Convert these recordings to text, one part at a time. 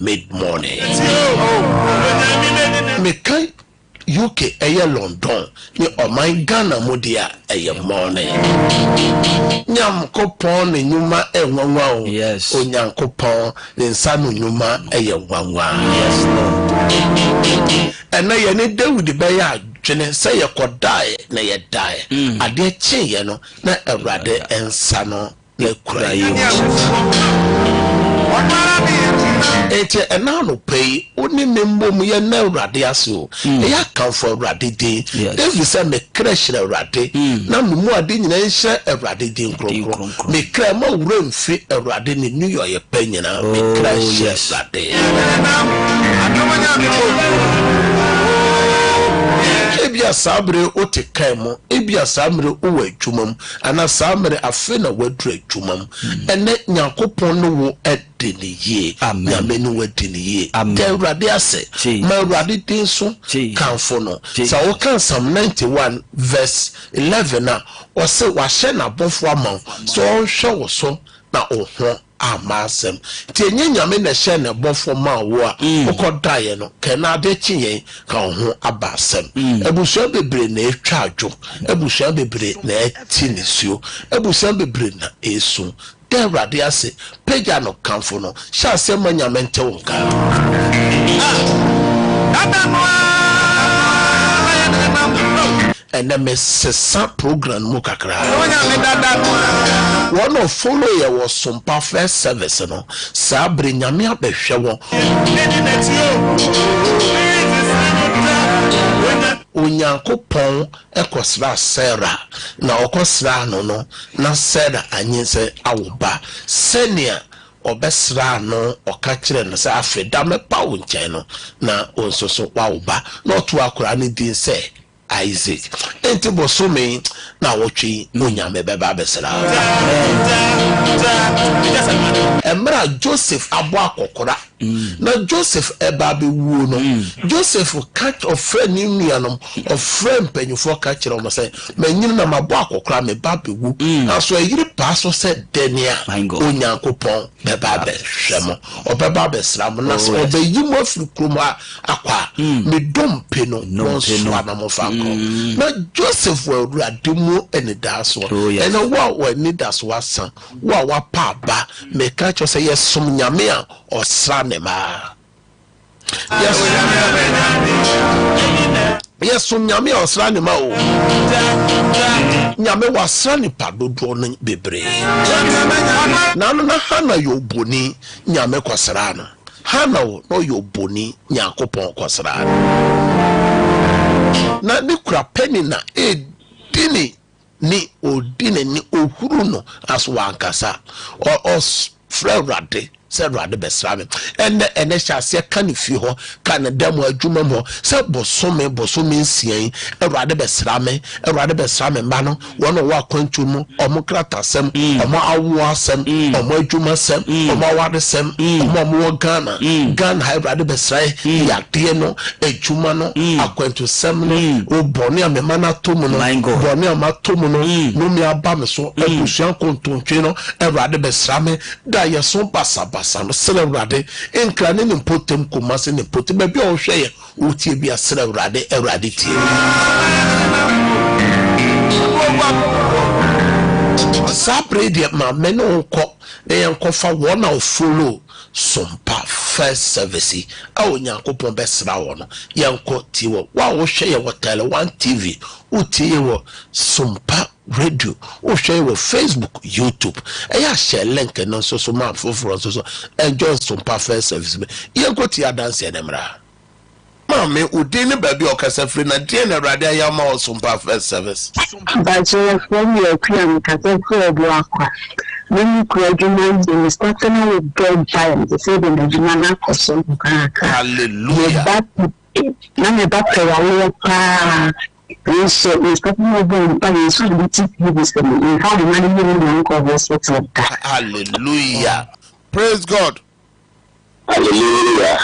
mid-morning. Mekai UK eye London ni oman Ghana modia eye morning. Nyankopon ni nyuma enwanwa o. Yes. Onyankopon ni nsanu nyuma eye nwanwa. Yes, Lord. Ena ye ne David be ya adwene se ye kodae na ye dae. Ade chenye no na Awurade ensa no na kura yi. Ete enano pay oni membom ye na Awurade aso e ya kan for Awurade din David say me crash na Awurade na mu ade nyina nhye Awurade din kronkron me kra ma wura mfi Awurade ni New York ye pa nyina me crash Awurade ebia sabre ote kaimo ebia samre owa adwumam ana samre afe na wadru adwumam ene Nyankopon no wo ediniye nyame no wadiniye de Awurade ase ma Awurade din so kanfo no sa wo kan Psalm 91 verse 11 na o se wa hye na bofo ama so o hwe wo so na oho amasem ti enye nyame na hye na bofo ma wo a ukodaye no kana de chiyen ka ho abasem ebuso bebre na etwa adwo ebuso bebre na etinisio ebuso bebre na esu de Awurade ase peja no kanfo no sha asem nyame nte wo nka and me sesa program mu kakra one of follow ye was some perfect service no sa bre nyame abehwe wo Onyankopon ekosra Sarah na okosra no na Sarah anyinse awoba senia obesra no okakire no sa afeda me pa wo nchen no na onsoso wawoba na oto akora ne din se Isaac enti bosome na wotwe onyame beba besra emra Joseph abo akokora na Joseph eba be wuo no Joseph catch of friend nuanom of friend penyufo catch ro mo say manyina na mabo akokora me ba be wu na so yiri pa so say denia Onyankopon beba be hwemo obeba besra mo na so obeyi mo afiri kroma akwa me dompe no so anamo fa na Joseph wa Awurade ene daso ene wa ni daso wasan wa pa ba me catch say yesom nyame a osra nema yes nyame osra nema o nyame wasra ni padodo no bebre na no na Hana yo boni nyame kwasra no Hana no yo boni Nyankopon kwasra na ni kura peni na edini ni odine ni ohuru no aso wankasa o Awurade se Awurade besrame ene hyase kan fi ho kan demo adwuma mo se bosome nsian Awurade besrame ma no wono wa kwantu mu omo kratasem omo awo asem omo adwuma sem omo awade sem omo Ghana Awurade besrae ya de no adwuma no akwantu sem no obone amema na tomu no bone amatomu no no mi aba me so abusuan kontontwe no Awurade besrame da yeso basaba no sele Awurade enkra ne potem komase ne potem ba bi o hweye o tie bi asele Awurade tie sabre de ma meno ko na yankofa wona o follow sompa first service a Onyankopon besra wo no yanko tie wo wa wo hweye wo tele 1 TV o tie wo sompa radio o share with Facebook YouTube eya share link no so ma foforo so enjoy some perfect service ye go to dance enemra mama udini baby okasa free na die na Awurade ya ma some perfect service but from your cream kasa for bo akwa when graduate the starting with God time the say the jumana koso kaka hallelujah na me ba pewa pa so we start moving by so the TV in how the money hospital. Hallelujah. Praise God. Hallelujah.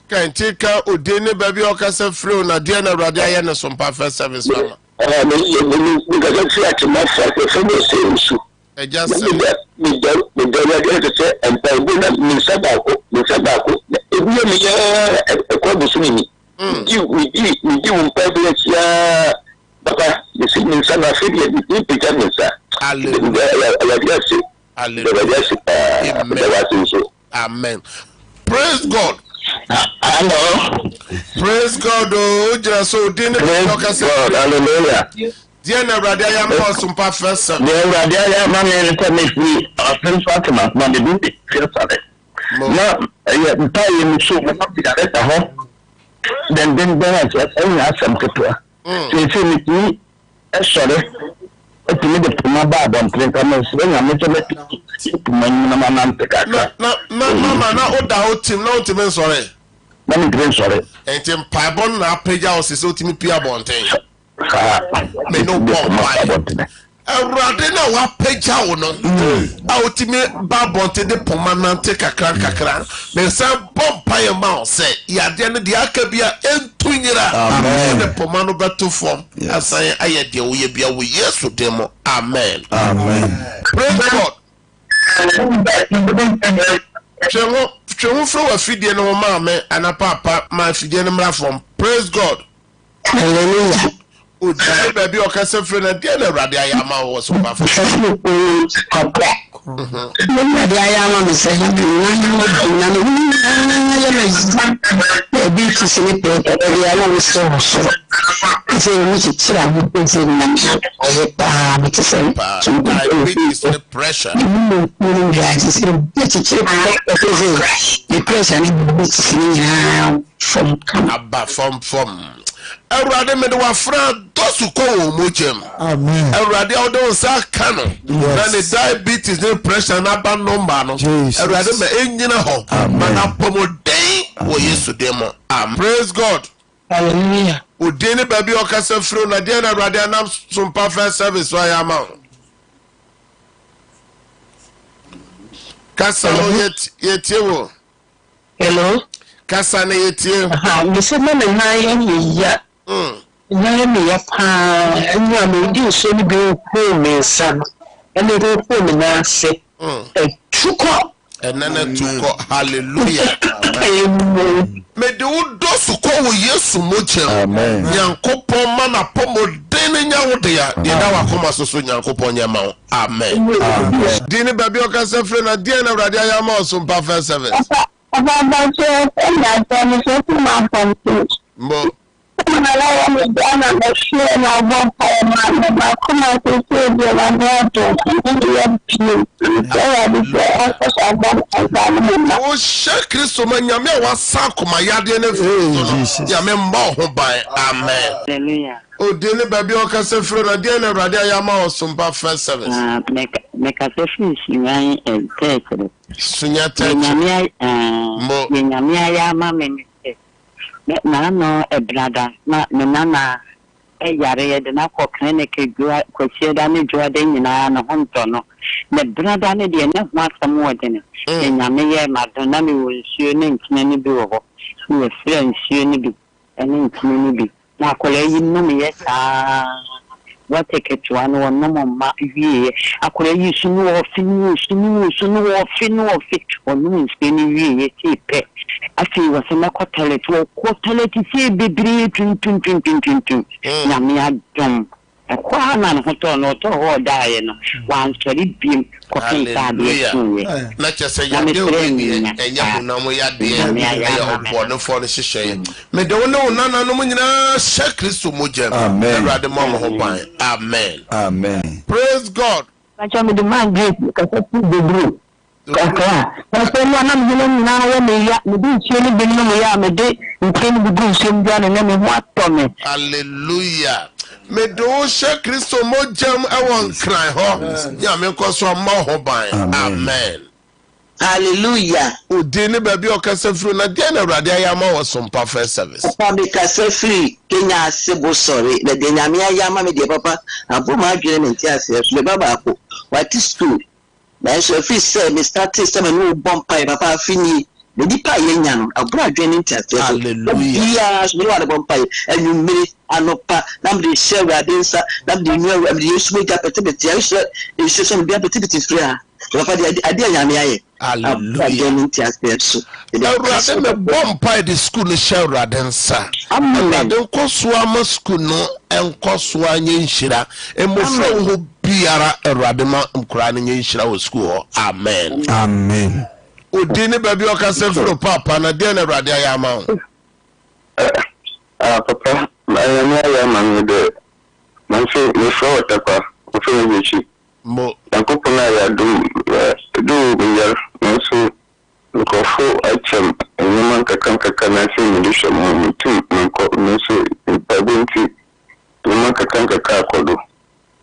Can take odene baby okasa free na dia na Awurade aye na some perfect service mama. Because I try to match the famous issue. Just me say and by me sabako ebi me ya ekwabusu ni you publish ya papa you see me sana fidi ni picture me sa amen. Praise God. Hello. Praise God. Oh, just so didn't hallelujah. Dear Radia Yama Sumpa first. Dear Radia Yama make me first Fatima, but the book is first. No, I tell you so much at home. Then I just have some to so me sorry. To me the my bad on drink I'm saying I'm not to my man take no na o da o tim na o tim sorry. Let me drink sorry. And tim paibon na page house so timi pia bonten. Me no bomb. Awurade na wa pagya wo no a otimi ba bonte de permanent kakra me san bompa ye ma se yade ne de aka bia entunyira amen de pomano beto form asan aye de wo ye bia wo Yesu demo amen praise God Chewo fro wa fidie no ma me ana papa ma fidie no mra from praise God hallelujah. O die baby o kase fre na de na Awurade ayama wo so ba fo. Nobody ayama me say na be to see pe ayama me so say we should try to say na o pa me to say the pressure the pressure from Awurade me de wa fra dosu ko wo mojem amen Awurade o de sa kano na ne diabetes ne pressure na ba number no Awurade me enyina ho mana pomoden wo Yesu demo amen praise God hallelujah o de ne ba bi o kasa fro na de na Awurade anam some perfect service wa ya ma kasa o yetie wo hello kasa na yetie me se me na ya na me ya pa nya me di so ni bi ko me san ene ro ko me na se tuko enana tuko hallelujah me de udo suko wo Yesu mojem nyankopon ma na pomodin nya wo de ya de da wa koma soso nyankopon nya ma amen dini baby o ka se fre na de na Awurade ayama osum perfect service Mo o Kristo ma nyame wa sakoma yade ne fi ya me mba ho ban amen hallelujah o de ne baby o ka se fre na de na Awurade ayama osum perfect service me ka se fi nyan tete sunya tete mo nyame ayama me na no ebrada na nana yare de na ko clinic gwa ko sieda ne jwa de nyina na honto no ne brada ne de ne ho asam wode ne nyame ye madonna me wo nsuo ne nkine ne bi wo ho ne fira nsuo ne bi ene nkine ne bi na akola yi no me ye saa what take it one no ma wie akola yi sunu wo finu wo fi onu nsuo ne wie ti pe afi wasema ko toilet si bibiri tun nyame adom kwa na hoto no to ho daaye no wan sori biem ko pinta de tuwe na chese ya de enya na mo ya de ya obo no for no hihye me de wona nana no nyina sha Kristo mojem Awurade mo ho ban amen praise God acha me de man great ka se bibiri kaka na na mhene na wa me ya me di nchie ni bi no ya me de nchie ni bi nsem bia na me ho atome hallelujah me do she Kristo mojem ewon kran ho ya me ko so ma ho ban amen hallelujah o de ne ba bi o ka se fru na de na Awurade ayama wo some perfect service papa be ka se free Kenya asebo sorry na de nyame ayama me de papa abo ma adwene me nti ase so baba ko what is school na so fi say me start system no bomb pie papa fini the dipa yenya no abura adwene nti ase hallelujah yeah so me wa bomb pie enyu mmiri anopa nam de share adensa nam de new am de yesu me ga petibeti ya so some bia petibeti free a papa de ade nyame aye Hallelujah. Awurade me bompa the school no share radensa. Awurade nkosua ma school no enkosua nye nhira. Emofra ho biara awurade ma nkura no nye nhira wo school ho. Amen. Amen. Odini baby okase fro papa na de na awurade ayama. Papa, I am the man say me for takwa, o fe yechi. Mo Yankopona ya do biya so ko fo achem enman kakan na say me disho mo tu ko no so babenti enman kakan akodo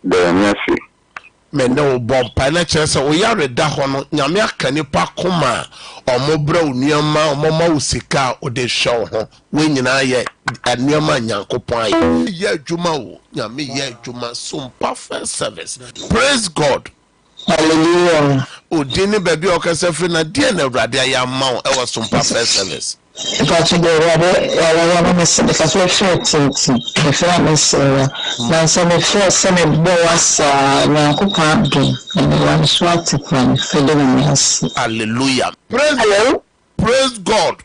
da nyasi me no bompa na chese o yare da ho no nyame aka nipa koma omobra onuama omoma usika o de show ho we nyina ye anuama nyankopon aye ye adwuma wo nyame ye adwuma some perfect service. Praise God. Hallelujah. Odini baby okase free na de na awurade ayama wo e was some perfect service. If I should go rather, because we're short, if I'm a sailor, now some of us, some of us, now who can't do, and one short to plan, feeling us. Hallelujah. Praise God.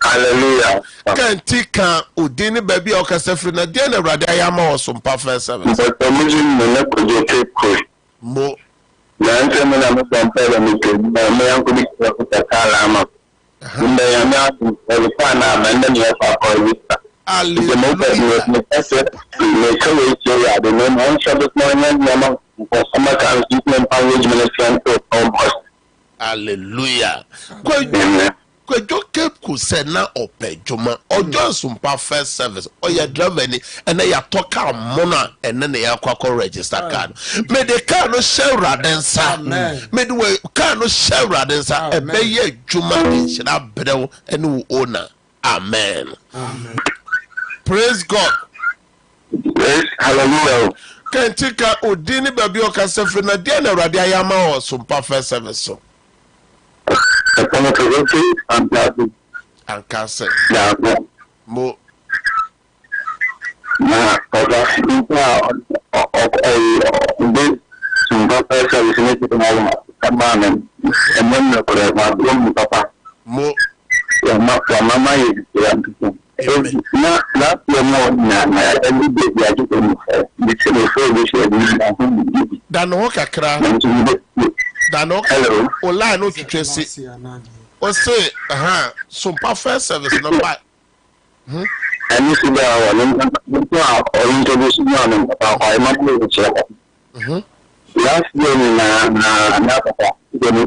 Hallelujah. Can't take Odini baby okase free na de na awurade ayama wo some perfect service. But the muslim no ko je take Mo na ante me na me compare me ke me yanko bi ko ta kala ama. Nda ya me asu ko na mende ni fa ko wista. Hallelujah. Me kawe ce ya da ne mun shabu ko ne ma ko sama ka assistant language ministry and to Hallelujah. Kwejo keep ku se na opejuma ojo sumpa first service oya driver ni ene ya toka mona ene ne ya kwakọ register card me de car no share radensa me de we car no share radensa ebe ye adwuma ni shira brew ene wo owner. Amen. Praise God. Yes, hallelujah. Kentika odini baby okasefre na dia na awurade ayama o sumpa first service so. And cancer. Mo. Na oga papa. Mo. Mama Dano kakra. Dano. Hello. Ola no twese. O say some perfect service no buy. And see the introduce me on I might last year na papa every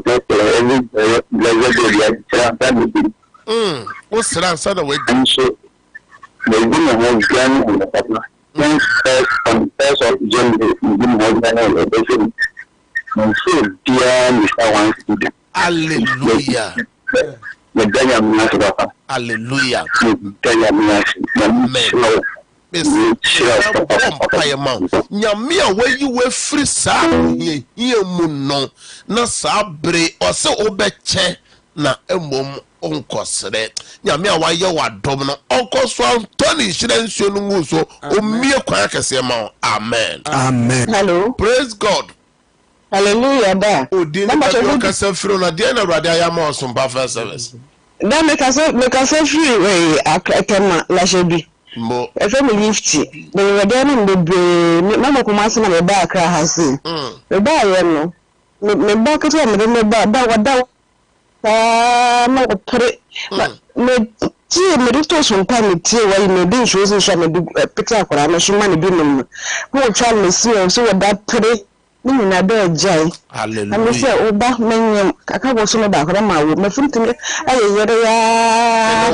What's the way? and so they didn't have gun on the papa. Then first of January, we didn't have gun and so dear Mr. One student. Hallelujah. Hallelujah. Amen. Nyamia where you were free sa ye muno na sabre or so obeche na emom onkosre nyamia wa ye wa dom no onkoso Anthony shirensuo no nguso omie kwa akese ma. Amen. Amen. Hello. Praise God. Hallelujah. Da. Odin na okase free na de na awurade ayama osum perfect service. Da make us free way akema la shebi. Mo efe me lift the redden the mama kuma se na me ba akra ha se me ba ye no me ba ka to me ba wada ma ko pere me ti me do to so pa me ti wa me bi nso so me do pita akra na so ma ne bi no mo twa me si o so wada pere ni na da jai. hallelujah. Me say oba menyem kaka bo so me ba akra ma wo me funti aye yere ya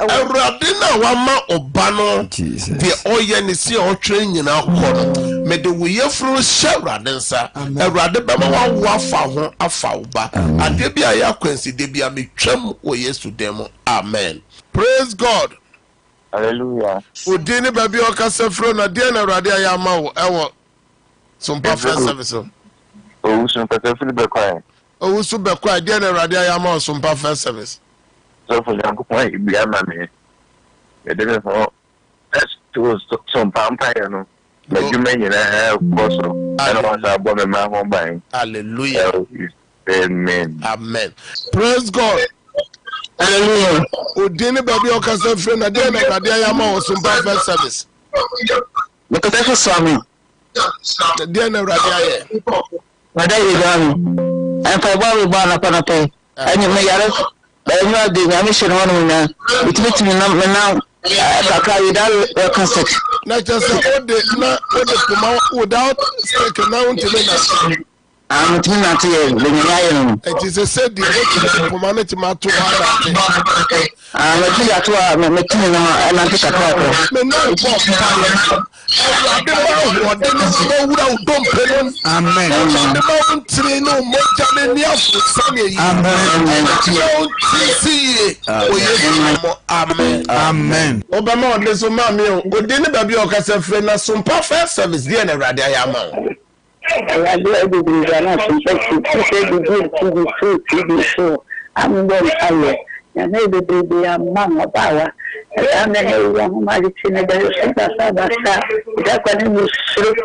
awurade na wama oba no de oye ne si o twen nyina kɔ me de wo yefru hye awurade nsa awurade bɛma wa afa oba ade bia ya kwansi de bia metwam wo Yesu dem. Amen. Praise God. Hallelujah. Odini baby okase fro na de na awurade ayama wo ɛwɔ some perfect service. Owusu kase fili be kwa. Owusu be kwa de na awurade ayama wo some perfect service. So for Yankopon ibi ama me. E de so to some vampire no. Me dwuma nyina boso. Ana wasa bo me ma ho ban. Hallelujah. Amen. Amen. Praise God. Hallelujah. Udini baby okasa friend na dey na brade ayama o sumpa first service. Because that's Swami. Dey na brade aye. Brade you gone. And for Bobby Bana Panape. And you may have a the mission one now. It makes me now. Without cassette. Na just what the kuma without stake now until I'm not here. it is a said the humanity matter. I'm a tea at all. I'm a tea and I'm just a Amen. Amen. Amen. Obama on this mammy, good dinner, baby, or Casa Frena, some perfect service, dear Radia Yama. I do everything that I can TV. I'm going to tell you. And maybe baby, I'm Mamma Power. And I'm a young Maricina, that's when you shoot.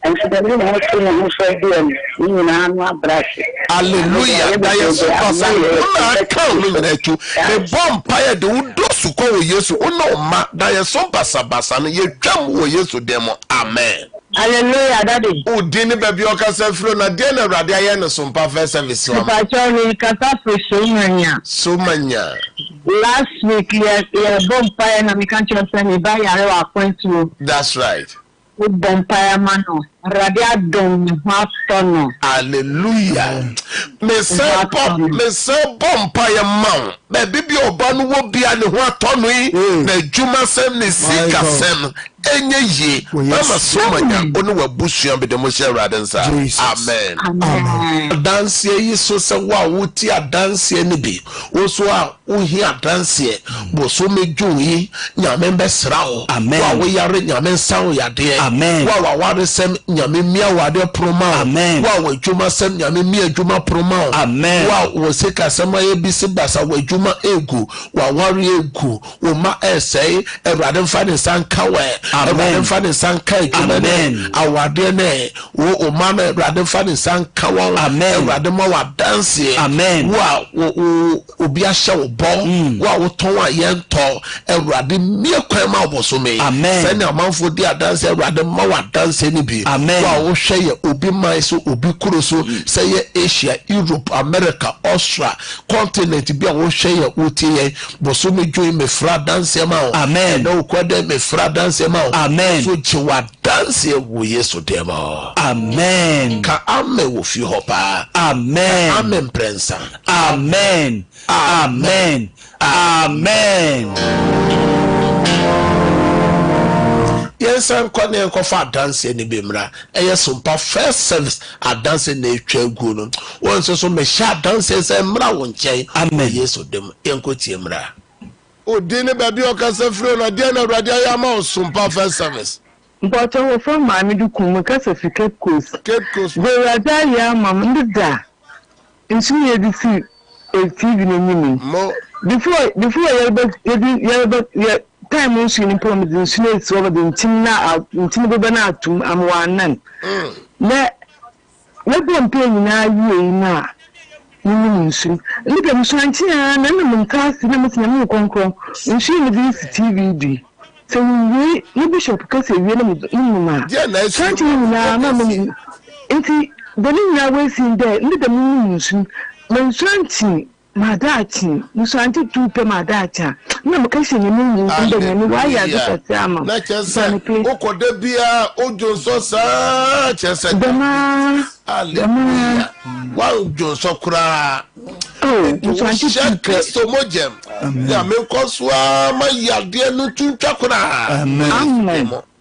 And so the little house who's right there, you know, I'm brush. Hallelujah. I can't you. A vampire do so call you, no, ma, dia some basan, you jump with you to demo. Amen. Hallelujah, Daddy. Oh, dinner baby, or Casa Frena, dinner, Radia, and some perfect service. So many. Last week, you're vampire, and we can't just send me by our point to. That's right. With vampire mano, Radia don't have ton. Hallelujah. Me say vampire man. Me bibi obanu wo bia ne ho atonu na djuma sem ne sika sem enye ye mama so manya onu wabusuan be demo share radensa. Amen. Amen. Dance yi so se wa wuti adanse ne bi wo so a wo hi adanse bo so meju yi nyame mbesra wo wa wo yare nyame nsan yade Amen. wa ware sem nyame mia wade proma. Amen. Wa djuma sem nyame mia djuma proma. Amen. Wa wo sika sem aye bi se basa wa djuma egu wa wari egu wo ma esei Ewurade mfa ne sanka we Ewurade mfa ne sanka ejuma ne awade ne wo o ma na Ewurade mfa ne sanka wo Ewurade ma wa dance wa obi a hye wo bo wa wo ton a ye nto Ewurade mie kwan ma oboso me se ne amanfo di dance Ewurade ma wa dance ni bi wa wo hwe ye obi mai so obi kuro so se ye Asia, Europe, America, Australia continent bi a wo hwe ye utie boso me join me fra dance ma o amen no kwade me fra dance ma o amen so chiwa dance wo yeso dem amen ka ame wo fi hopa amen amen prensa amen amen amen. Yes, I'm calling for dance any bimra. Yes, first service a dance in nature gun. Once so me sha dances and mra won chain. Amen. Yes, of them, Yanko Timra. Oh, dinner baby or casa friend, or dinner radia yama sumpa first service. But I will from my middle because of Cape Coast. Cape Coast. Where I die, Mamma, da. And soon you see a TV in more. Before time was in promise snakes over the Timna, Timberbanatu, and one none. Let them pay now, you now. Look at Shanty and I'm cast in a conquer, and she will be TVD. So we bishop because a really Shanty now, it's the Lina was in there, little moons, when Shanty. Madati, Musanti to pay Madata. No, because you know, why are you Sama? Not just Oko Debia, Ojo Sosa, Chesa, Hallelujah. Wow, John Sokra. Oh, Musanti Christo Mojem. Yamekoswa, my Yadia Nutu Chakra. Amen.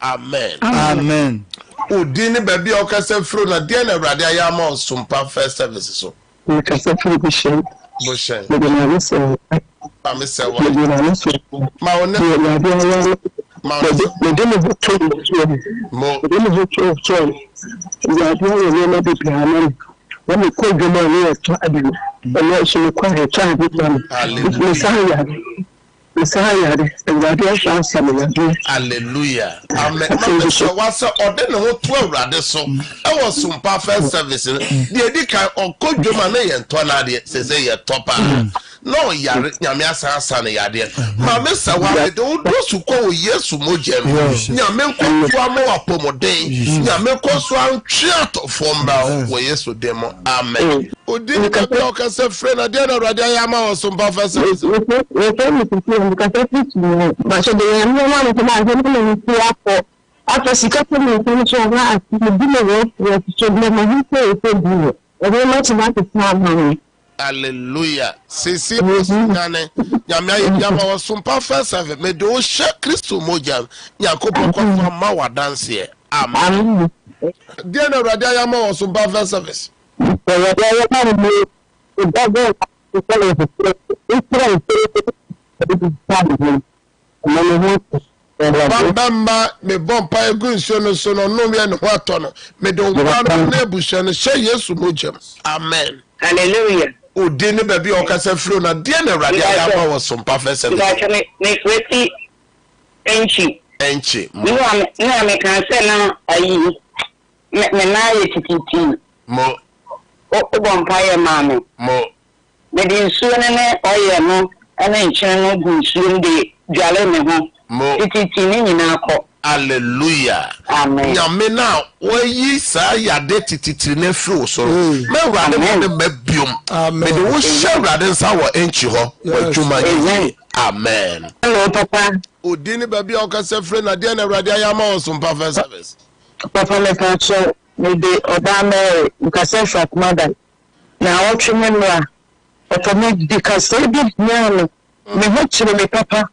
Amen. Amen. Udini baby okase fro na dia na Ewurade ayama sumpa first service so. Okase fro bi shen. Boshen. Ma Me say wa. Ma one. Ma de me voto. Mo. De me voto. Ya dia yo na bi piano. When we call the money to Abilu. And now she requires a child with them. Hallelujah. Hallelujah. Amen. So what's order no to awurade so. I was some perfect service. The edika okodwoma na ye ntona de say ye topa. No yare nyame asasa na yade. Ma me sa wa de do su ko Yesu mojem. Nyame nko to ama wapomoden. Nyame ko so antwe atofo mba wo Yesu demo. Amen. Odini ka be o ka se frɛ na de na awurade ayama wo some perfect service. But so they are no one to my husband after secretary furniture that the dinner was to my husband. Very much about the money. Hallelujah. Sisi nyane nyame yama wo some perfect service. Me do she Kristo moja Yakobo kwa ma wa dance here. Amen. Dia na awurade ayama wo some perfect service. Bamba me bompa egunso no so no no me no wato no me do ba na ebuhwe no she Yesu mojem. Amen. Hallelujah. Odi ne ba bi o kasa firo na de na awurade ayama wo some perfect service. Me kweti enchi me kan se na ayi me na ye tititi mo o bompa ye mame mo me di nsuo ne oye no ana nkyene no gu nsuo de dwale me ho tititi ni nyina akọ. Hallelujah. Amen. Nyame na wayi sa yade tititiri ne firi so me awurade ne mabiom me de wo hye awurade nsa wo enchi ho wadwuma yi. Amen. Hello papa. Odi ne ba bi o ka se firi na de na awurade ayama wo some perfect service. Papa le kan so me de odame nkase fat mother na otwe me no a me de kase bi nyano me ho chire me papa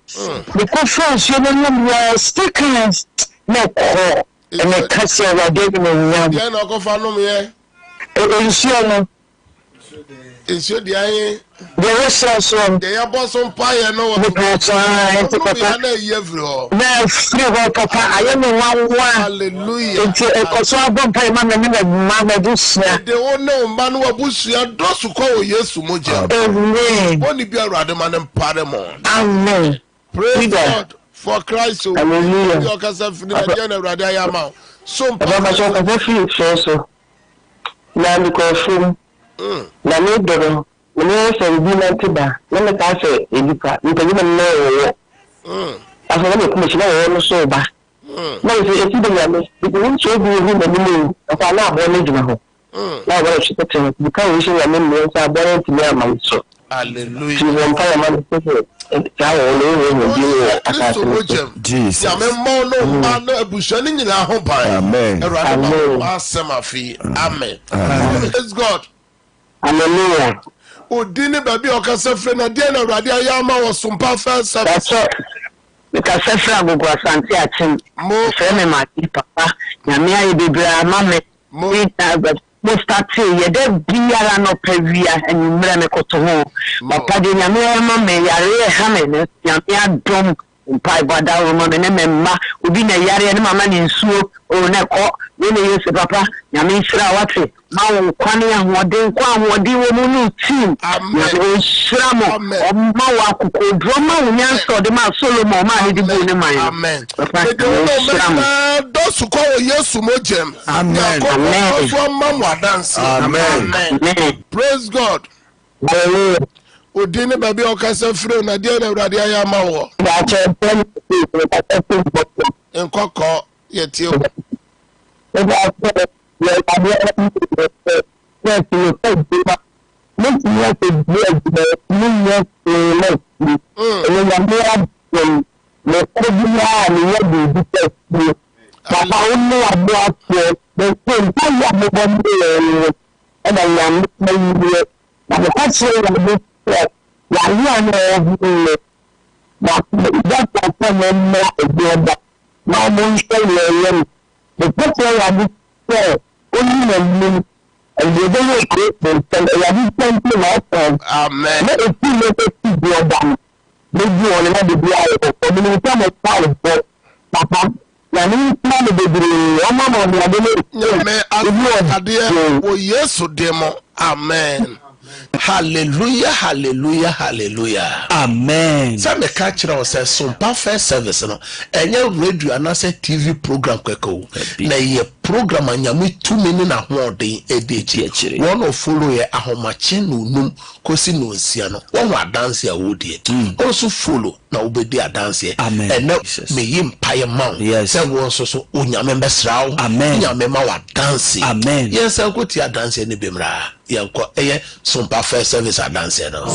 me ko France you no stickers no ko me kase wa de me nyano Ya na ko fa no me Ensure the aye. The resource from the boss on fire no one. Now, free papa, I am one. Hallelujah. It's a consolable pay, Mamma Bush. They won't know Manuel Bush, and those who call Yesu Moja. Amen. Only be a Radaman and Paramount. Amen. Praise God for Christ. Hallelujah. So, so. Now, because na me doro me so bi na tiba na me ka se edipa nti me no afa na ko chira wo no so ba na se eti de ya me bi ni so bi hu na ni afa na abo ne dina ho na ba shi tete bi ka wo shi ya me no sa ba enti me ama so. Hallelujah. Ti won pa ya ma se ta wo no bi aka Jesus ya me mo no ma no abusha ni nyina ho ba. Amen. Asemafi. Amen. Praise God. Hallelujah. Odini baby okase fre na de na awurade ayama wo sompa first service. That's all. Because sefra agogo asante achim mo fe me ma papa nyame ayi bebra mame mo start ye de biara no pavia enumre me koto ho papa de nyame mame yare ha me ne nyame adom mpai bada wo mame ne memma obi na yare ne mama ne nsuo o ne ko ne yesu papa nyame shira wate ma wo kwane ahoden kwa ahoden wo mu no team nyame shira mo ma wa kokodro ma wo nyanso de ma Solomon ma ne di bu ne man. Amen. Those who call Yesu mojem. Amen. Amen. Praise God. Odini baby okase free na de na awurade ayama wo. Enkoko yetio. Yesu demo. Amen. Hallelujah, hallelujah, hallelujah. Amen. Some catch now says some perfect service no. Enye radio and say TV program kweko. Na ye program anyame 2 minutes na hoden edechire. One of follow ye ahomache no num kosi no nsia no. One wa dance ya wodie. Also follow na obedi a dance ye. Amen. And me yim paye man. Yes. Say one so onyame besrawo. Amen. Nyame ma wa dance. Amen. Yes, I go to dance ni bemra. Yanko eye some perfect service a dance no.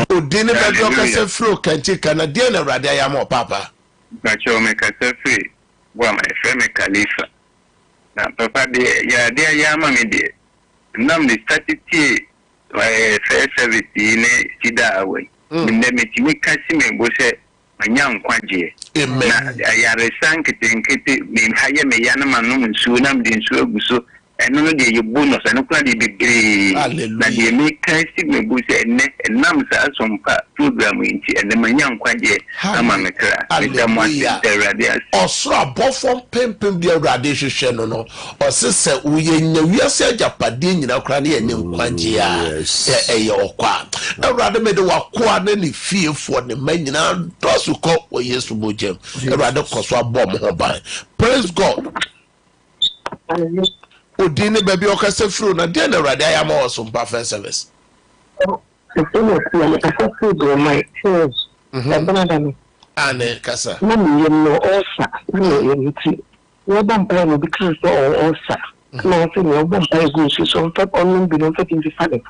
Odini bebe okase fro kanti kana die na radio ya mo papa. Bacho me kase free. Wa my friend me Khalifa. Na papa de ya de ya ma me de. Nam de statiti first service ne sida away. Nde me timi kasi me bo se anya nkwaje. Amen. Na ya resan kete me haye me ya na manum nsu nam de nsu aguso. Eno no de ye bonus eno kula de bebre. Na de me kasi me bo se enne nam sa asompa program nti enne manya nkwaje ama me kra. Osro abofom pempem bi awrade hwehwe no no osese uyennya wiase agapade nyina kra na ye nkwaje a eye okwa awrade me de wakoa na ni fiefo ne manyina dosu ko wo Yesu bojem awrade koso abom ho ban. Praise God. Odini baby okase fru na de na awrade ayama osum perfect service. Ane kasa. Mami yemno osa, mami yemti. Wabampa no because osa. Na fe no wabampa go so on top on bi no fe kinti fale.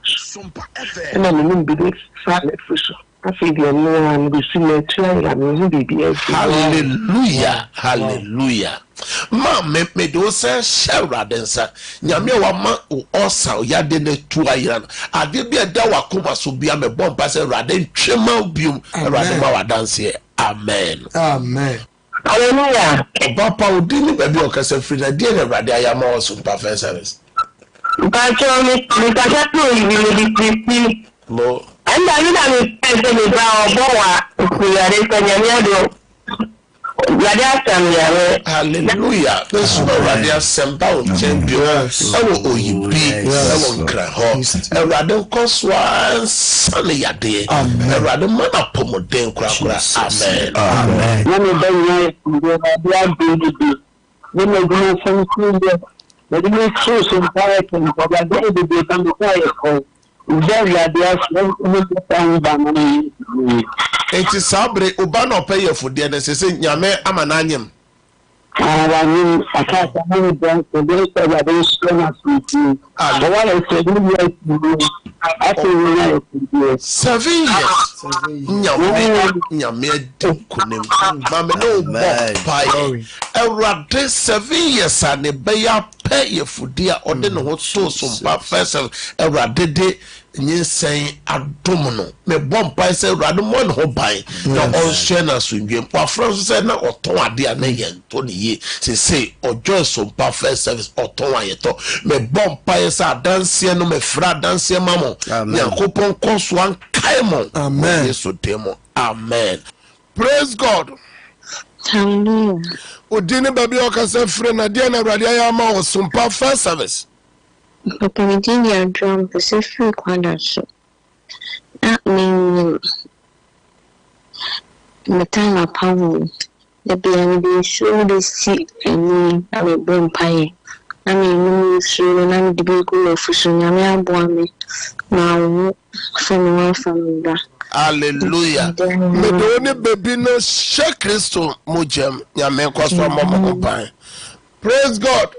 Na me nim bi de fale fuso. Afi bi no an bi simetria ya me bi. Hallelujah, hallelujah. Ma me do say shara densa. Nyame wa ma osa ya de ne tu ayira. Ade bi da wa koma so bia me bompa say rade twema obium. Rade ma wa dance. Amen. Amen. Hallelujah. Papa odini baby okase free na die na rade ayama oso perfect service. Bacho me kasa to yi bi No. anda ni na me pese me ba obo wa ku yare kanyamia do. Hallelujah. This radio semba o champion. Ewo oyibi, ewo nkra ho. Erade koswa sane yade. Erade mana pomoden kura. Amen. Amen. Nami banye ndo bia bidi. Nimi gulu sankude. Nimi so mpae ko ba de de tambo ko. Very adias no tan ba mani. Enti sabre oba no pay for de na sese nyame amananyem. Ni akasa ni don ko de so ba de skona suti. The one is 7 years. After 7 years. Nyame kunem. Mama no pai. Erade 7 years ane be ya pay for dia ode no ho so ba first erade de nyinsen adom no me bompa se rade mo no ho ban na on share na sunwem wa France se na oton ade na ye to ne ye se ojo so pa first service oton ayeto me bompa se adanse no me fra adanse mamo yakopon konso an kaimo. Amen. Yesu demo. Amen. Praise God. Hallelujah. Odini baby okase free na de na rade ayama osum pa first service. Papa me did your drum for free quadra so. That means the time of power. The BNB show the seat and I will burn pie. I mean, so I'm the big girl for so yammy boy. Now, from one from that. Hallelujah. Me do ni baby no shake Christo mojem nyame kwaswa mama kompan. Praise God.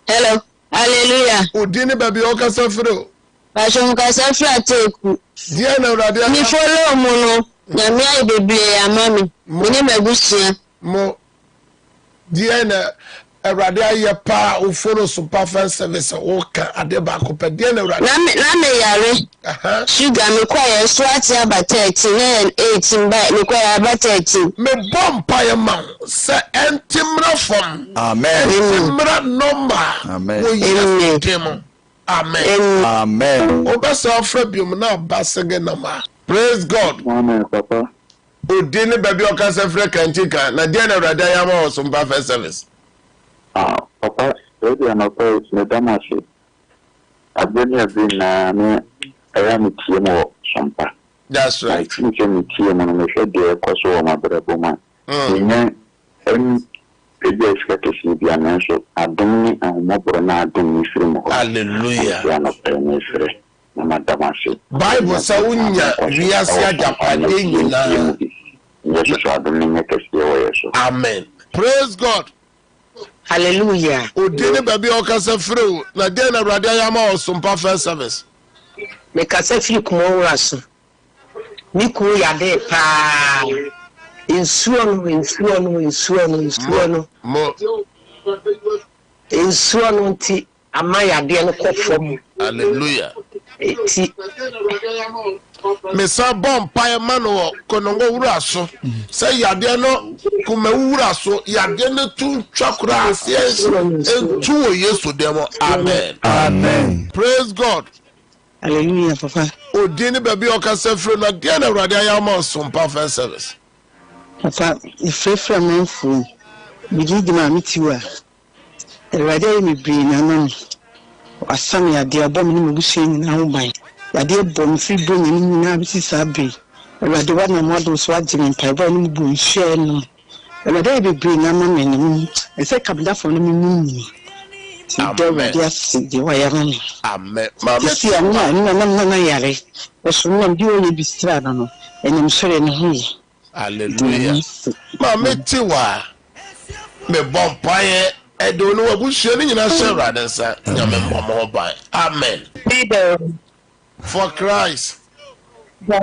Hello. Hallelujah. Odini baby okasa fro. Passion kasa fro teku. Dia na urade. Ni follow mo no. Nyame ai bebre ya mami. Mini magusia. Mo dia na urade aye pa o follow super first service o ka ade ba ko pe dia na urade. Na me yare. Sugar me kwaye so ati abata 18 ba me kwaye abata 18. Me bompa ye man se entimra from. Amen. Entimra number. Amen. Wo ye demo. Amen. Amen. Obasa afrabium na basege nama. Praise God. Amen, Papa. Odini baby okase free kantika na dia na urade ayama osumba first service. Papa, ready and okay, the damashi. I've been here been I am a team or something. That's right. I think I'm a team and I said the cost of my brother man. And previous courtesy be announced. I don't and more brother don't miss him. Hallelujah. Bible Bible sa unya wiase agapade nyina. Amen. Praise God. Hallelujah. Odini baby okasa free na dey na Awurade ayama osumpa first service. Me kasa fi kuma wuraso. Ni ko ya de pa. Insuo no. Mo. Insuo no nti amaya de no kofom. Hallelujah. Eti Me sa bom pa ma no konongo wuraso. Say yade no kuma wuraso yade no tu twakura ase entu o Yesu demo. Amen. Amen. Praise God. Hallelujah, Papa. Odini baby okasa free na dey na Awurade ayama osumpa first service. Papa, if from me, we did my meteor. The radio me bring an asam ya de abom ni mbusen na ho ban. Ya de bom fi bom ni na bi sabe. The radio wa na model so agime pai ba ni bu share no. The radio be bring na ma ni. E say kabda for no ni. Amen. Amen. Mama, si na yare. O so na bi o ye bi stra no. Enim sore ne hu. Hallelujah. Mama tiwa. Me bom paye edo no abuhie ni nyina share adansa. Nyame mbomo ban. Amen. For Christ. This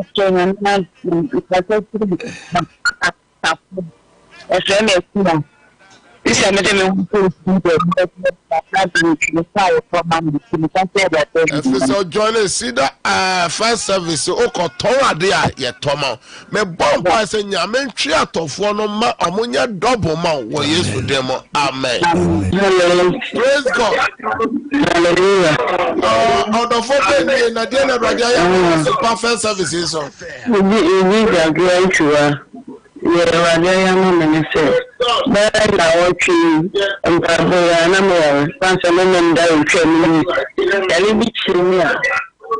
is so join see that first service o ko ton ade a ye toma me bomb pa se nyame ntwe atofo no ma omunya double ma wo Yesu demo. Amen. Praise God. Hallelujah. Odofo be na de na Awurade ya super first service so. We agree to yeah, I am a minister. But I want you and Pablo once a moment down training. Can be senior?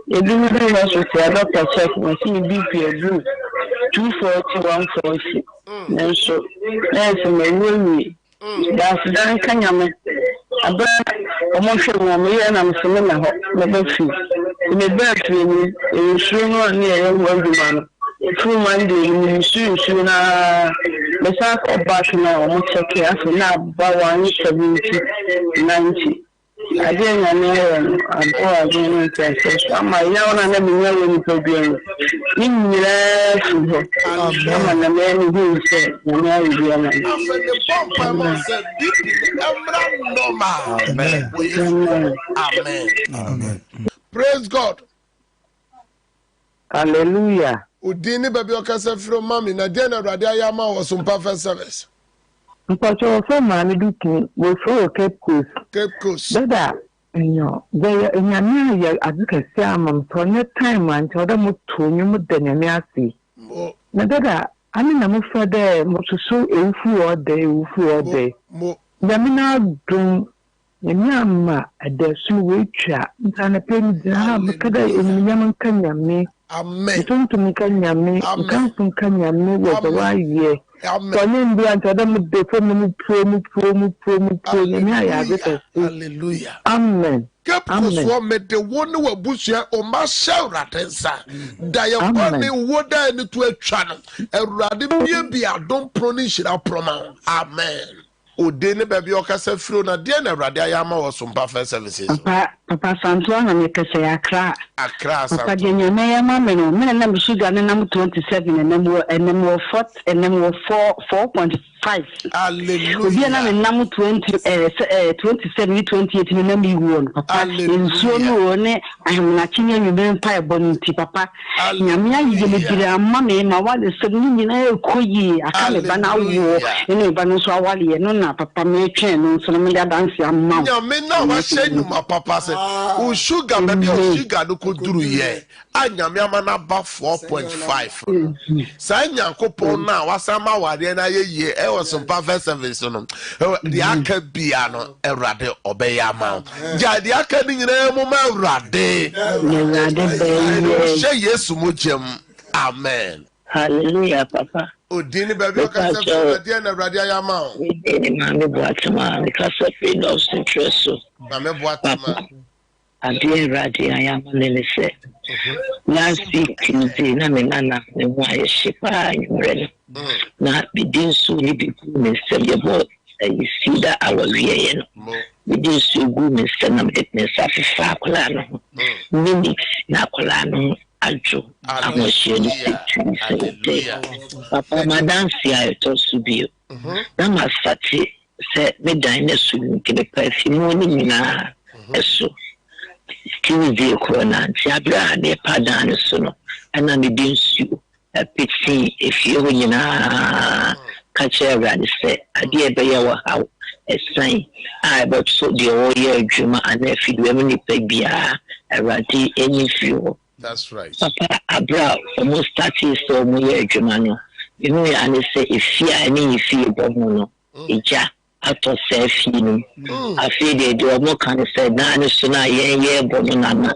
You do very much with your doctor check my BP a group 240 140. And so that's a way. That's done. Can you? About a month and I'm feeling a hot fee. In a birthday, in sure near a woman. Through Monday, you soon the sack of back now, almost check after now, about 170-90. I didn't know, and all again, I'm my young and I'm in problem. In the I'm a man who said, Amen. Praise God. Hallelujah. Udini baby okasa from mommy na dey na Awurade ayama wo so perfect service. Mpacho so ma ni duki we for Cape Coast. Cape Coast. Dada enyo dey enyame ya aduka si amam to ne time an to da moto nyum da nyame ase. Na dada ani na mo fa de mo susu ewu o de. Nyame na dum nyama adasu we twa ntana pem da makada enyam kan nyame. Amen. Don't make a yammy, come from Kanyame with the why ye. Amen. Be unto them the promo. Hallelujah. Amen. Capos one made the one who bushia or Marshall Ratensa. Diapone water into a channel. A radibia be a don't pronounce it out pronoun. Amen. Udini baby okasa fro na dia na Awurade ayama wo so perfect services. Papa Santuana me kese Accra. Papa nyame ya mama no me na msuga na 27 and then 4.5. Hallelujah. Obi na me nam 27 28 na me won papa. Nsuo no ne ahemna chinya nyube mpa ebonti papa. Nyame ayi me dire mama me ma wale so ni nyina ekoyi aka me ba na wo ene ba no so awale no na papa me twen no so me da dance amma nyame na wa hye ma papa se o sugar baby o sugar no ko duru ye anyame amana ba 4.5 sa nyankopon na wasama ware na ye e was some perfect service no the aka bia no Erade obeyama ja the aka ni nyina mu ma Erade be she Yesu mo jem amen hallelujah papa odini baby o ka se de na Erade ayama o ni ma me boatama because of freedom interest so ma me boatama ade Erade ayama lele se last week Tuesday na me nana me wa ye shipa nyure na bidin su ni bi ku me se ye bo you see that I was here we did so good me se na me safifa kola no minutes na kola no ajo amo share the papa madam si ayo to subio na masati se me dan na su nke be perfume ni na eso Tuesday corona ti abra ne padan so no ana me din su piti if you nyina catch everybody say ade be ya wa how esan I but so the all year adwuma and if you do any pay bia everybody any few. That's right. Papa abra almost 30 so mo year adwuma no you know and say if you any if you bo no ija ato say fi no afi de do mo kan say na ne so na ye bo no na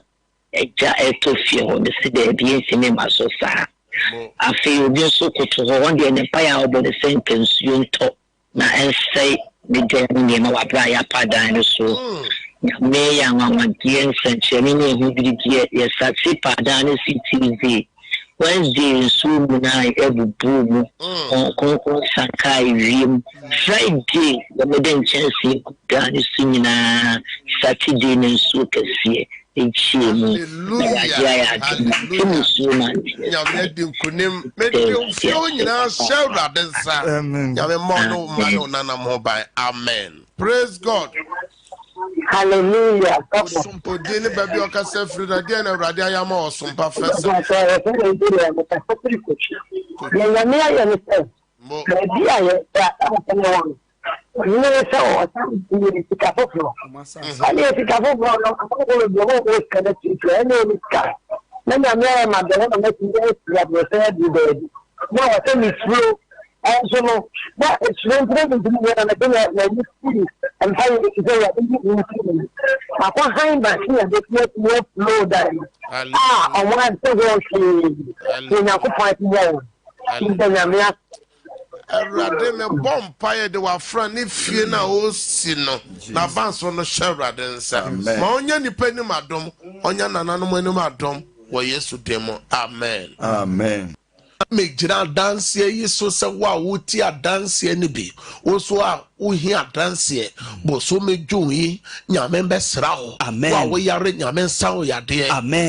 ija eto fi ho ne se de bi cinema so sa afi obi so koto ho wonde ne pa ya obo the sentence you to na say the dem ma wa bra ya padan so me ya mama dien senchemi ne hu bidie ya sati padan CTV Wednesday so na ebubu mu kon sakai wiem Friday the meden chance dan sinyina Saturday ne so kase hallelujah nyame din kunim medio fio nyina shawra densa nyame mono mano nana mo by amen praise God hallelujah sompo deni baby o ka se frida de na Erade ayama osompa fese ya me ya ne se mo baby aye ta no no se o ta ni tika fofo ani tika fofo no ko ko bo ka da ti to ene ni ka na me ma de na me ti ya bo se di de no wa se mi flow also no but it's not going to be na na ni and how you say ya ni apa hain ba si ya de no flow down on one to go to na ko pa ti ya ni na me Erade me bompa ye de wa fran ni fie na o si no na banso no Erade nsa ma onya nipa ni madom onya nananom ni madom wo Yesu demo amen amen me gira dance yi so se wa wuti dance ni bi wo so a wo hi dance bo so me dwun yi nyame besra ho wa wo yare nyame nsa wo yade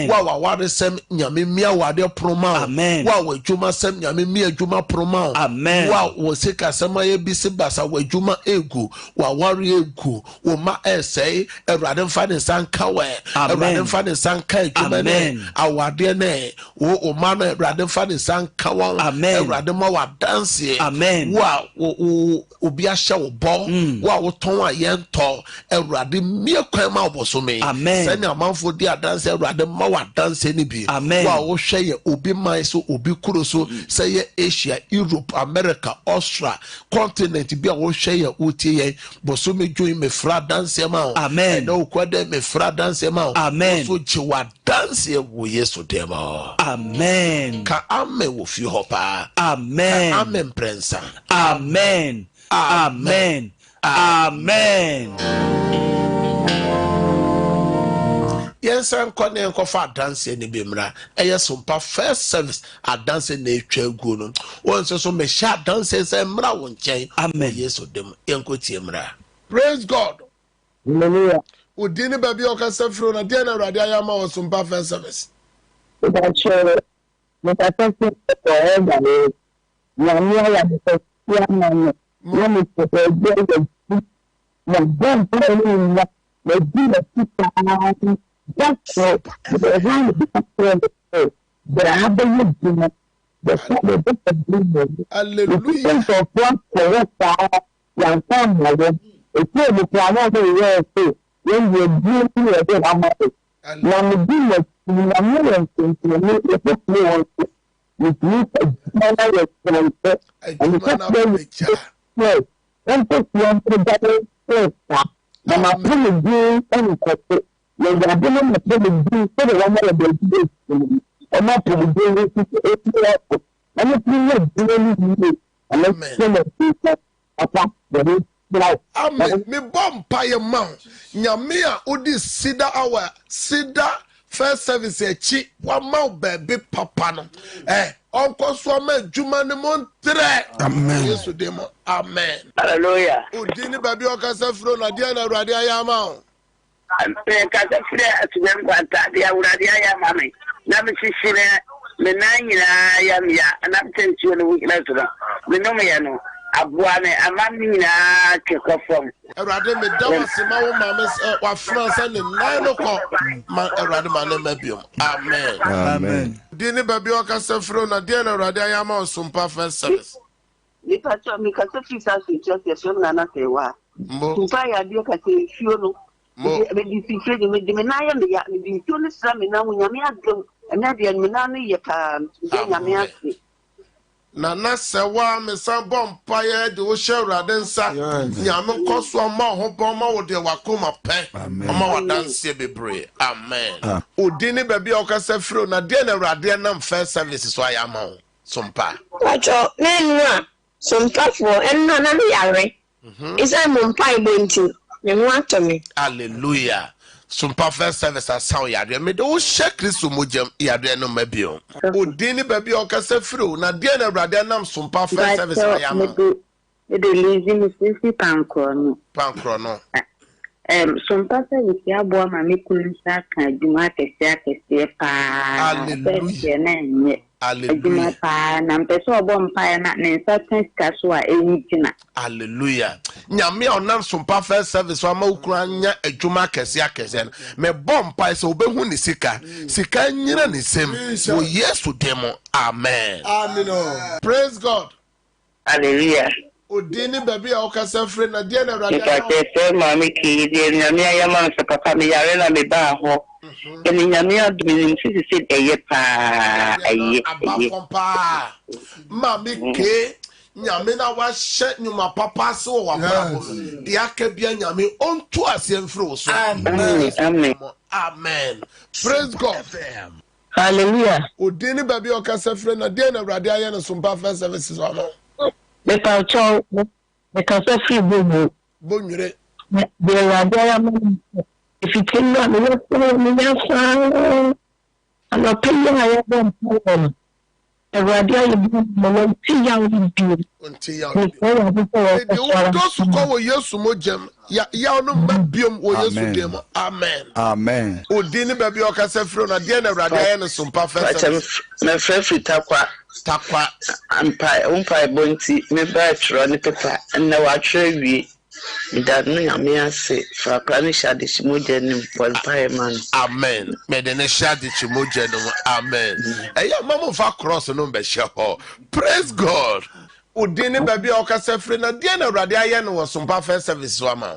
wa ware sem nyame mia wade proma wa wo adwuma sem nyame mia adwuma proma wa wo sika sem aye bi se basa wo adwuma egu wa ware egu wo ma esei Erade mfa ne sanka we Erade mfa ne sanka adwuma ne awade ne wo ma no Erade mfa ne sanka Erade ma wa dance wa obi ahye wo bo wa wo ton ayento Erade mie kwan ma oboso me se ne amanfo di dance Erade ma wa dance ni bi wa wo hwe ye obi man so obi kuro so se ye Asia Europe America Australia continent bi a wo hwe ye utie ye boso me join me fra dance ma amen na okwade me fra dance ma so chi wa dance wo Yesu dem amen ka amen wo fi hopa amen amen prensa amen amen amen yes an kone enko fa dance ni bimra eyesompa first service dance na etwa gu no won so me sha dance say mra won chen amen Yesu dem enko tie mra praise God hallelujah udini baby o ka safro na dia na Erade ayama osompa first service me ta se ko e ba le ya mi ya de se ya na no me se de na bon para ni na me di la tita that's so the one the have you the hallelujah hallelujah so for yan fam na go e ti mo plano de ye so when you do you dey am na me di na me ni e put me on with me na ye and yes and put you on the yes na ma put me do and ko ye ga de mo put me do so the one that dey o ma put me do it and it really Amen. Me bomb pie man. Nyamia udi sida our sida first service echi wa mau baby papa no. Onko so ma juma ne montre. Amen. Yesu demo. Amen. Hallelujah. Udi ni baby okasa fro na dia na urade ayama. Ampe kasa fre atubem kwanta dia urade ayama me. Na me sisire me nanyina yamya na mtentuo no weakness no. Me no me no. Abuane amami na kekofom Erade me dawase ma wo ma me wa France ne 9 o'clock ma erade ma na mabiom. Amen. Amen. Dini baby okasa fro na dia na erade ayama osumpa first service. Ni pacho mi kasa fisa su just so na na sewa. Sumpa ya dia kasa fio no. Me di fifre me na ya me ya me di fio ni sra me na munyame agam. Na dia me na no ye ka nyame ase. Na sewa me san bompa ye de wo shewrade nsa nyame koso ma ho bon ma wo de wakoma pe ma wadanse bebre. Amen. Odini baby okasa fro na de na urade na first service so ayama ho sompa Pacho menwa sompa for enna na yare isa mompa ibonti me nwato me. Hallelujah. Sumpa first service as sound yadre me do share Kristo mojam yadre no mabio odini baby okasa firo na de na urade nam sumpa first service ayama me de lazy me sisi pankro no sumpa service ya bo ma me kunsa kan djuma kese pa hallelujah hallelujah pa na mpeso obo mpa na nsa tenska so a enyina hallelujah nyame onam sumpa first service wa ma ukura nya adwuma kese me bompa se obehu ni sika nyina ni sem wo yesu demo. Amen. Amen. Praise God. Hallelujah. Odini baby okasa fre na dia na urade ya mami ki de nyame ayama se papa me yare na me ba ho eni nyame adumi sisi se eye pa eye abafompa mami ke nyame na wa hye nyuma papa se wo wa brabo dia ka bia nyame onto asem so. Amen. Amen. Amen. Praise God. Hallelujah. Odini baby okasa fre na dia na urade aye na sumpa first services wa no Me pacho me kasa free bonwire de radaya mo if you can not me ya ana pele ya bom pole e radaya mo ti ya do su ko wo yesu mojam ya no mabiom wo yesu dem. Amen. Amen. Odini baby okasa fro na de na radaya na sumpa first me free takwa umpa bonti me ba tro ni pepa na wa tro wi da no nyame ase fra plani shade chimoje ni polpa man. Amen. Me de ne shade chimoje no. Amen. Eya mama fa cross no be she ho. Praise God. Odini baby okasa fro na de na urade aye no sumpa first service wa ma.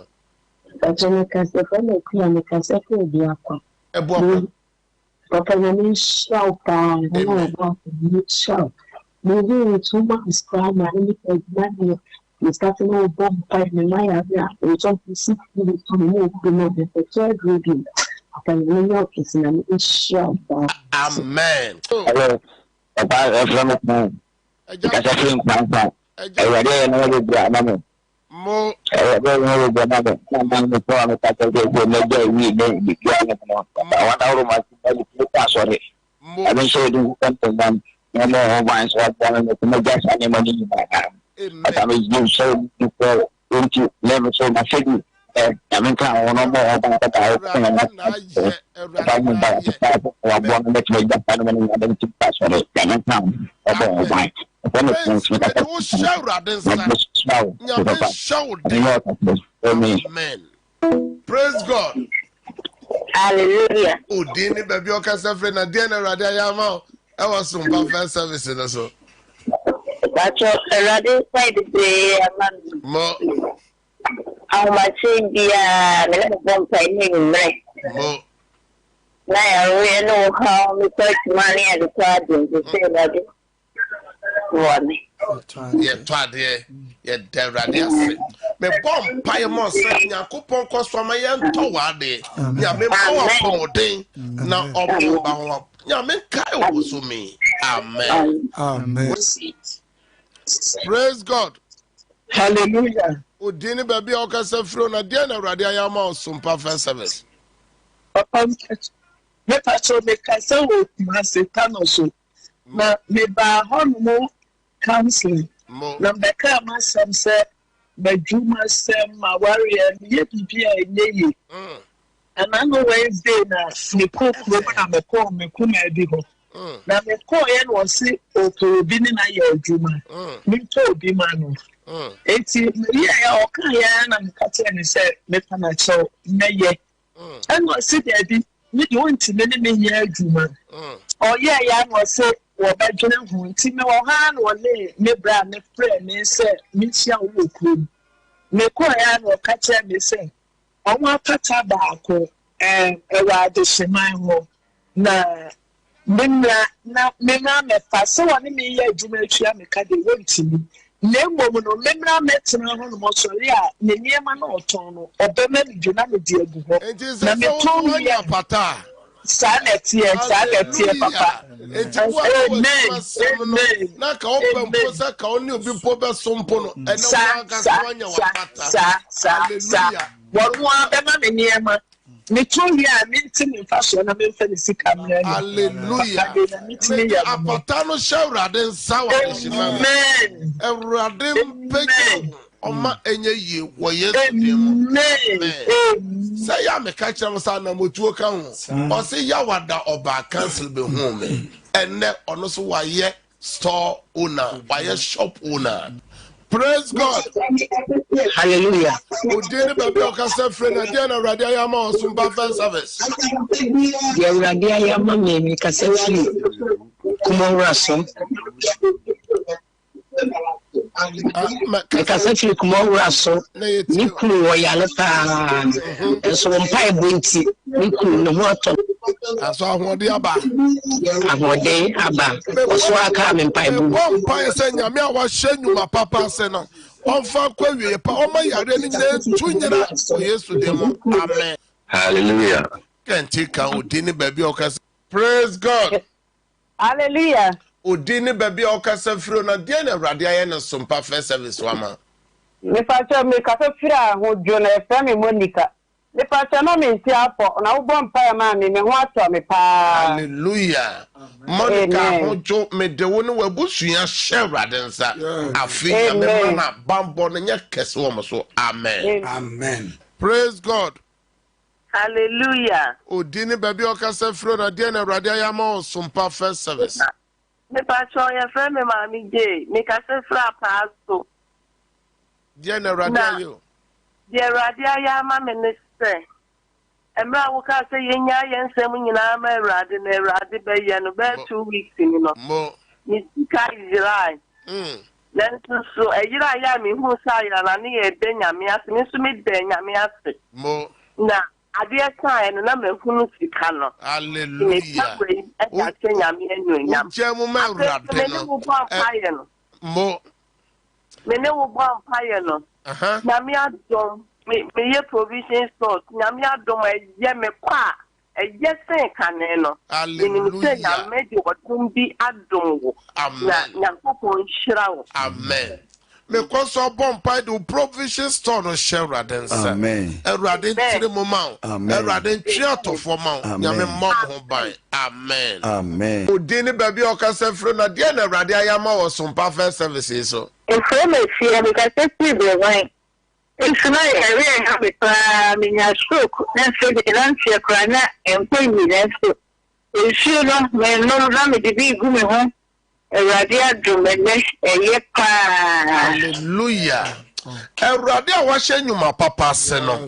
me kasa fa me ku me kasa ko di akwa Ebo papa me shout pa no shout me do too much crime and me we started to bomb fight me my area we jump to see to move the third reading after New York is in a shout. Amen. Hello papa from me kasa film papa e wade no le bia mama mo no le bia mama na ko na ta ko me de wi de bi ya no wa ta ro ma ta sorry I don't say do something no more wines what one of the just any money back. But I mean you so before into never so my city I mean can no more about that I want to make that phenomenon I don't think that's what it can come about wine. Amen. Praise God. Hallelujah. Odini baby okasa fre na de na urade ayama e was some first service na so. That's what I rather say the day. Mo. How much in the one time? Mo. Now we know how we put money at the charging to say that one. Yeah, twade, yeah, deradiase. Me bomb pie mo say Nyankopon koso ma ye nto wade. Ya me power promoting na obo ba ho. Ya me kai wo so me. Amen. Amen. Praise God. Hallelujah. Odini baby o ka se fro na dia na Awurade ayama osumpa first service. Papa me pacho me ka se wo ma Satan so. Na me ba hono counseling. Na me ka ma sam se Bajuma sem ma warrior ye bibia enye. And I know Wednesday na me ko na me ko me kuma bi ho. Na me ko ye no se o bi ni na ye adwuma. Me to bi ma no. Eti me ya o kan ya na me ka tell me say me pa na cho me ye. And no se dey bi me dey want me ni me ye adwuma. O ye ya no se wo ba dwene ho nti me wo ha na le me bra me friend me say me tia wo kuro. Me ko ya no ka tell me say ọnwa pata baako ewa de sheman ho na memra mefa so woni me ye adwuma atwa me ka de wontimi na mmom no memra metena ho no mo sori a ne niema na oton no obema me dwuna me di agu ho na me ton ya pata sanetie papa amen na ka open posa ka oni obi po be sompo no ene wa ga swanya wa pata hallelujah wonu abema me niema me tun ya me ntimi faso na me fa ni sika me hallelujah apata no shawrade nsa wa shima amen ewrade mpege Oma enye ye wo Yesu dem. Amen. Say ya me ka kire msa na motuo ka ho. O say ya wada oba cancel be hu me. Enne ono so wa ye store owner, wa ye shop owner. Praise God. Hallelujah. Odini baby o ka say friend na dia na Awurade ayama osumba first service. Dia Awurade ayama me ka say free. Kuma raso. Because actually come over so Niku or Yalata so on pie bointy Niku no water. I saw one day about a day about so I come in pie. One pie saying, I was showing you my papa said, on far query, oh my, I really need 2 years to them. Amen. Hallelujah. Can't take out dinner baby. Praise God. Hallelujah. Odini baby okasa firo na dia na Awurade aye na sompa first service wama. Me facho me kasa fira ho John FM Monica. Me facho no me ntia afọ na wo bom pa ma me ho ato me pa. Hallelujah. Monica ho jo me de wo ne wabusua hye Awurade nsa. Afi ya me na bambo na nya kese wo mo so. Amen. Amen. Praise God. Hallelujah. Odini baby okasa firo na dia na Awurade aye ma sompa first service. Me pacho ya friend me mami je me ka se fra pasto dia na Awurade ayo dia Awurade ya ma me ne se emra wo ka se yenya yensem nyina ma Awurade na Awurade be ye no be 2 weeks ni no mo ni ka Israel then so ejira ya mi hu sa ya na ne e de nyame ase me so me de nyame ase mo na ade kan no na me hunu sika no hallelujah e ka nyame enyo Jemu ma Awurade no mo me ne wo bom paye no nyame adom me ye provision store nyame adom ye me kwa ye sen kane no hallelujah nyame de wodum bi adom wo na Nyankopon hira wo amen. Because of bomb do provision store no share radensa. Amen. Erade tire mo ma. Erade triato for ma. Nyame mom ho ban. Amen. Amen. Odini baby okasa fro na dia na Erade ayama wo sompa first services so. If me fear because it's the wine. It's not a real habit in your stroke. Then say the lancer crana and pay me then so. If you don't know me to be good home. Hallelujah. Awurade a wahye nyuma papa se no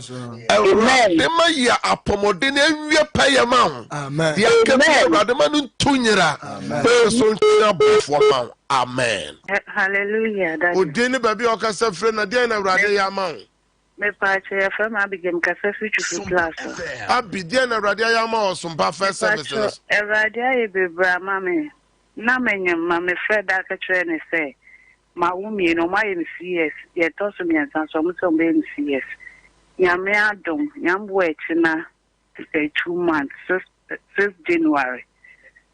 Awurade ma ya apomode na awie paye ma ho amen ya ka Awurade ma no ntunyira so ntia bofo ma ho amen hallelujah odini baby o ka se frɛ na dia na Awurade ya ma ho me pa che fa ma bigem ka se fi chufu class abi dia na Awurade ya ma o so pa first service Awurade aye bebra ma me na menyem ma me frɛ da ka kire ne se ma wumi no my CS ye to so me ansan so mo so be CS nyame adom nyambo etina 2 months 6 January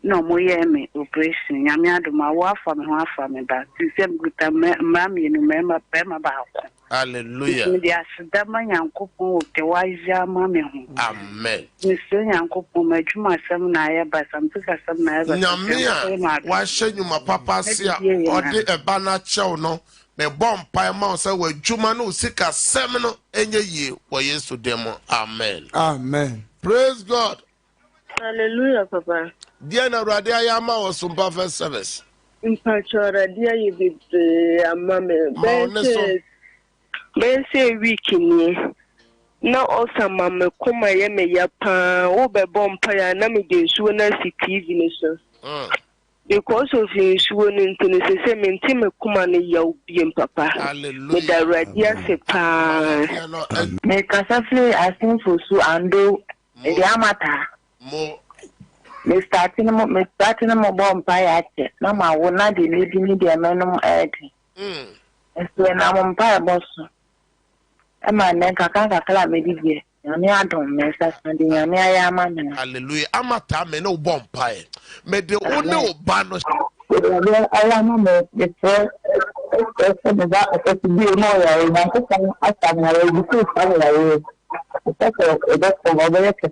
no mo ye me operation nyame adom awo afa me ho afa me ba ti se mguta ma me no me ma ba ko hallelujah ndi asida ma yankopon o te waja ma me ho amen ni se yankopon ma dwuma sam na ya ba sam tika sam na ya ba nyame a wa hyenyuma papa se a ode eba na chew no me bom pai ma se wa dwuma no sika sem no enye yi wo Yesu demo amen amen praise God hallelujah papa dia na Awurade ya ma wo so first service impachora dia ye be amame bense week ni na osama me kuma ye me ya pa wo be bompa ya na me de suwo na si TV ni so because of suwo ni ntini se me nti me kuma ni ya obiem papa me da radia se pa me kasafle asin fosu ando e amata mo me starting mo bompa ya che na ma wo na de ni di ni de menum edi eso na mo mpa boso ama nenka kanka kala medivie nyame adom mesa sande nyame ayama me hallelujah amata me no bompa e me de wo ne oba no ayama me de so me da so bi no ya na ko kan asa na ya bi so fa ya ye so da ko ba ya ke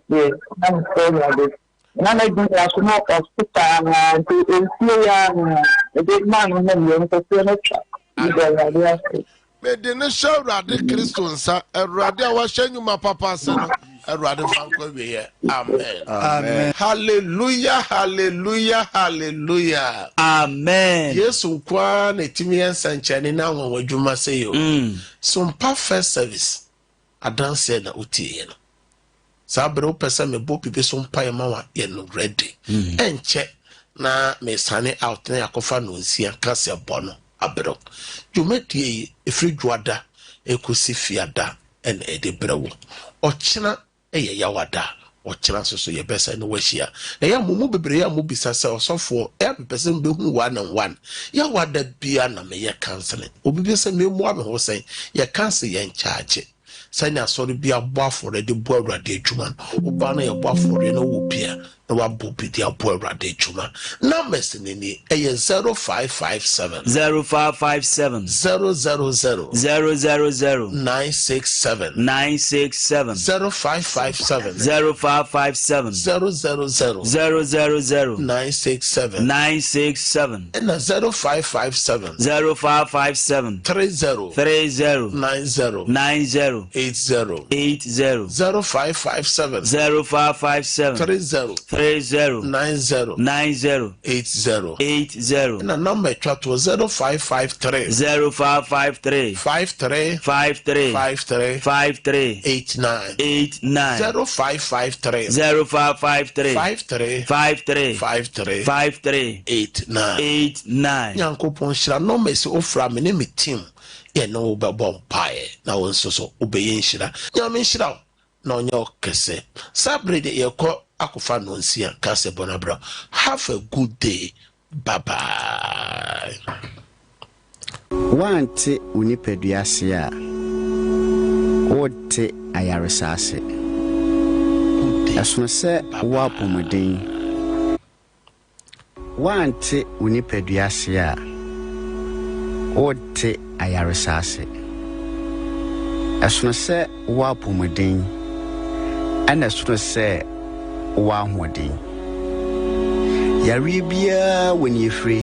na so ya de na na bi ya so no hospital na de ya de man no me so no cha ya me de ne Awurade Kristo nsa Awurade a wahye nyuma papa se no Awurade fanko we amen amen hallelujah hallelujah hallelujah amen Yesu kwa na timi ensanchane na won adwuma se yo so mpa first service adanse na otie no sabre opese me bo pipe so mpa ye ma wa ye no ready enche na me sane out na yakofa no nsia kase bono abro jumeti efri juada ekosi fiada en ede brewo ochina eye yawada ochina soso ye besa no wahia na ya mumu bebre ya mu bisasa osofo e pese mbe hu 1 on 1 yawada bia na me ye canceling obi besa me mu ame ho sen ye cancel ye charge sanya sori bia boafore de bo Awurade adwuma oba na ye boafore na wo bia na wa bo bi de abo Awurade adwuma numbers ni eye 0557 0557 000 967 0557 0557 000 967 and 0557 30 90 80 0557 30 90 80 and a number chat was 0553 53 89 0553 53 89 Yankopon shira number is ofra me ne team ye no be bom pae na won so obeye nshira nyame nshira na onye okese sabre de ye ko akofa no nsia kase bonabra. Have a good day. Bye bye. Wante unipeduase a wote ayaresase asono se wapomuden. Wante unipeduase a wote ayaresase asono se wapomuden ana asono se wa hoden yare bia woni efre